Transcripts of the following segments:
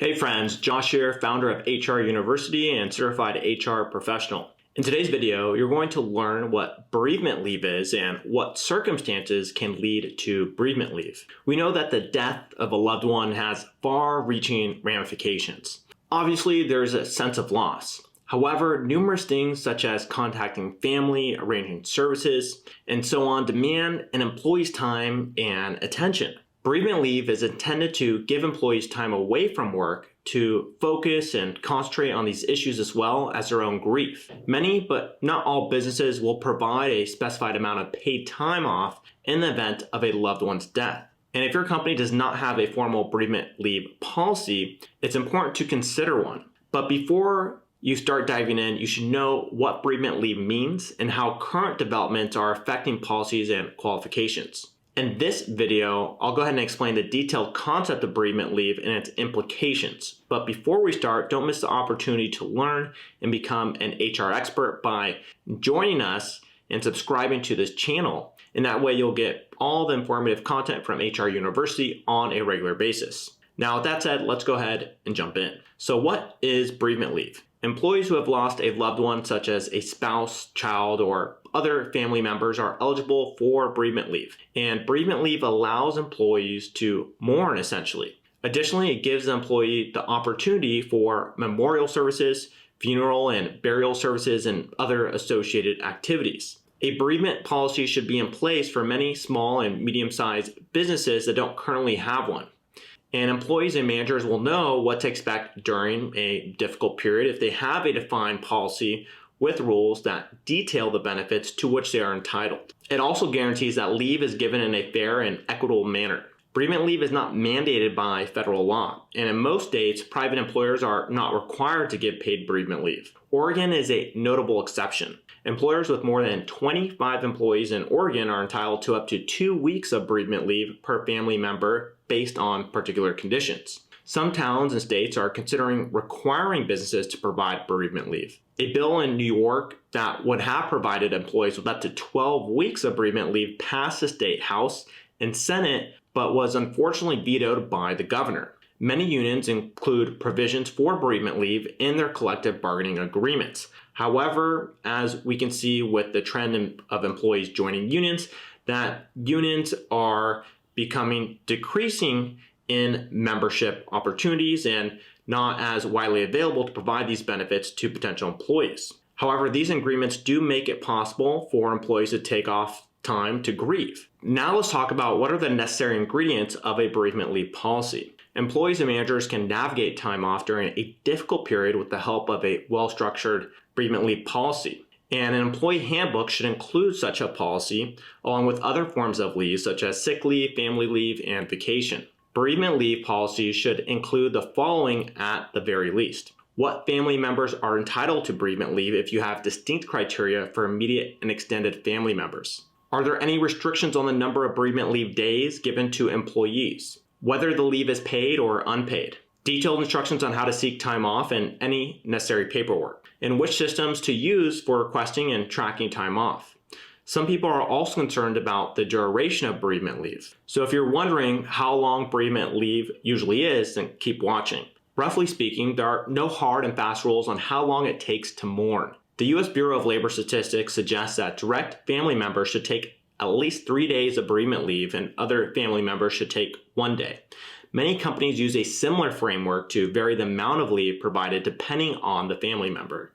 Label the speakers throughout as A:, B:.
A: Hey friends, Josh here, founder of HR University and certified HR professional. In today's video, you're going to learn what bereavement leave is and what circumstances can lead to bereavement leave. We know that the death of a loved one has far-reaching ramifications. Obviously, there's a sense of loss. However, numerous things such as contacting family, arranging services, and so on demand an employee's time and attention. Bereavement leave is intended to give employees time away from work to focus and concentrate on these issues as well as their own grief. Many, but not all businesses will provide a specified amount of paid time off in the event of a loved one's death. And if your company does not have a formal bereavement leave policy, it's important to consider one. But before you start diving in, you should know what bereavement leave means and how current developments are affecting policies and qualifications. In this video, I'll go ahead and explain the detailed concept of bereavement leave and its implications. But before we start, don't miss the opportunity to learn and become an HR expert by joining us and subscribing to this channel. And that way you'll get all the informative content from HR University on a regular basis. Now, with that said, let's go ahead and jump in. So what is bereavement leave? Employees who have lost a loved one, such as a spouse, child, or other family members, are eligible for bereavement leave. And bereavement leave allows employees to mourn, essentially. Additionally, it gives the employee the opportunity for memorial services, funeral and burial services, and other associated activities. A bereavement policy should be in place for many small and medium-sized businesses that don't currently have one. And employees and managers will know what to expect during a difficult period if they have a defined policy with rules that detail the benefits to which they are entitled. It also guarantees that leave is given in a fair and equitable manner. Bereavement leave is not mandated by federal law, and in most states, private employers are not required to give paid bereavement leave. Oregon is a notable exception. Employers with more than 25 employees in Oregon are entitled to up to 2 weeks of bereavement leave per family member based on particular conditions. Some towns and states are considering requiring businesses to provide bereavement leave. A bill in New York that would have provided employees with up to 12 weeks of bereavement leave passed the state House and Senate, but was unfortunately vetoed by the governor. Many unions include provisions for bereavement leave in their collective bargaining agreements. However, as we can see with the trend of employees joining unions, that unions are becoming decreasing in membership opportunities and not as widely available to provide these benefits to potential employees. However, these agreements do make it possible for employees to take off time to grieve. Now let's talk about what are the necessary ingredients of a bereavement leave policy. Employees and managers can navigate time off during a difficult period with the help of a well-structured bereavement leave policy. And an employee handbook should include such a policy along with other forms of leave such as sick leave, family leave, and vacation. Bereavement leave policies should include the following at the very least. What family members are entitled to bereavement leave if you have distinct criteria for immediate and extended family members? Are there any restrictions on the number of bereavement leave days given to employees? Whether the leave is paid or unpaid? Detailed instructions on how to seek time off and any necessary paperwork, and which systems to use for requesting and tracking time off. Some people are also concerned about the duration of bereavement leave. So if you're wondering how long bereavement leave usually is, then keep watching. Roughly speaking, there are no hard and fast rules on how long it takes to mourn. The U.S. Bureau of Labor Statistics suggests that direct family members should take at least 3 days of bereavement leave and other family members should take 1 day. Many companies use a similar framework to vary the amount of leave provided depending on the family member.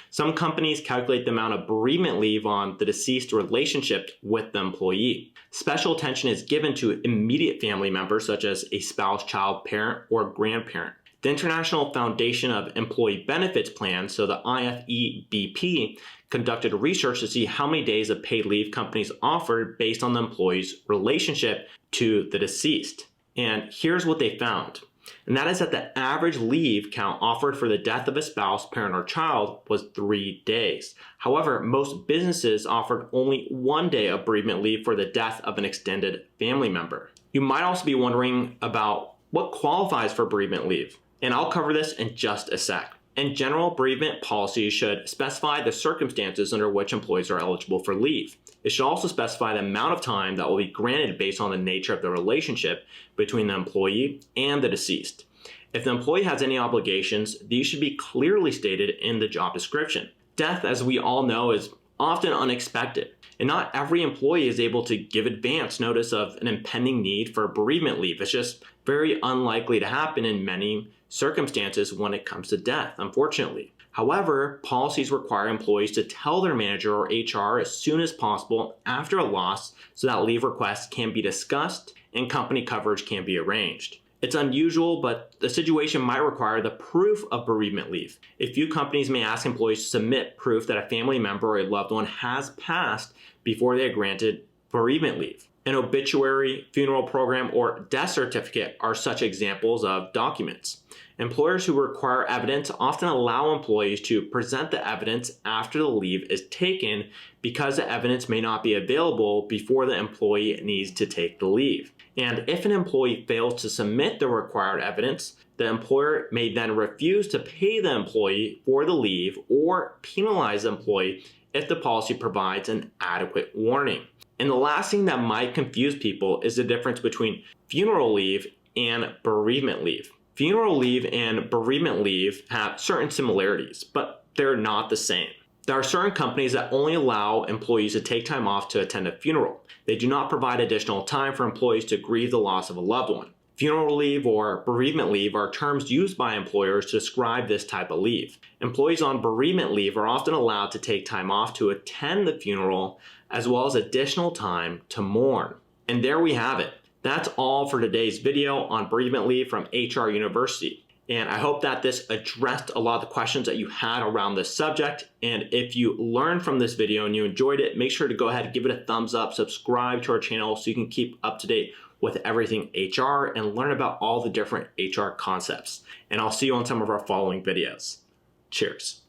A: Some companies calculate the amount of bereavement leave on the deceased relationship with the employee. Special attention is given to immediate family members such as a spouse, child, parent, or grandparent. The International Foundation of Employee Benefits Plans, so the IFEBP, conducted research to see how many days of paid leave companies offered based on the employee's relationship to the deceased. And here's what they found. And that is that the average leave count offered for the death of a spouse, parent, or child was 3 days. However, most businesses offered only 1 day of bereavement leave for the death of an extended family member. You might also be wondering about what qualifies for bereavement leave, and I'll cover this in just a sec. In general, bereavement policies should specify the circumstances under which employees are eligible for leave. It should also specify the amount of time that will be granted based on the nature of the relationship between the employee and the deceased. If the employee has any obligations, these should be clearly stated in the job description. Death, as we all know, is often unexpected, and not every employee is able to give advance notice of an impending need for bereavement leave. It's just very unlikely to happen in many circumstances when it comes to death, unfortunately. However, policies require employees to tell their manager or HR as soon as possible after a loss so that leave requests can be discussed and company coverage can be arranged. It's unusual, but the situation might require the proof of bereavement leave. A few companies may ask employees to submit proof that a family member or a loved one has passed before they are granted bereavement leave. An obituary, funeral program, or death certificate are such examples of documents. Employers who require evidence often allow employees to present the evidence after the leave is taken because the evidence may not be available before the employee needs to take the leave. And if an employee fails to submit the required evidence, the employer may then refuse to pay the employee for the leave or penalize the employee if the policy provides an adequate warning. And the last thing that might confuse people is the difference between funeral leave and bereavement leave. Funeral leave and bereavement leave have certain similarities, but they're not the same. There are certain companies that only allow employees to take time off to attend a funeral. They do not provide additional time for employees to grieve the loss of a loved one. Funeral leave or bereavement leave are terms used by employers to describe this type of leave. Employees on bereavement leave are often allowed to take time off to attend the funeral as well as additional time to mourn. And there we have it. That's all for today's video on bereavement leave from HR University. And I hope that this addressed a lot of the questions that you had around this subject. And if you learned from this video and you enjoyed it, make sure to go ahead and give it a thumbs up, subscribe to our channel so you can keep up to date with everything HR and learn about all the different HR concepts. And I'll see you on some of our following videos. Cheers.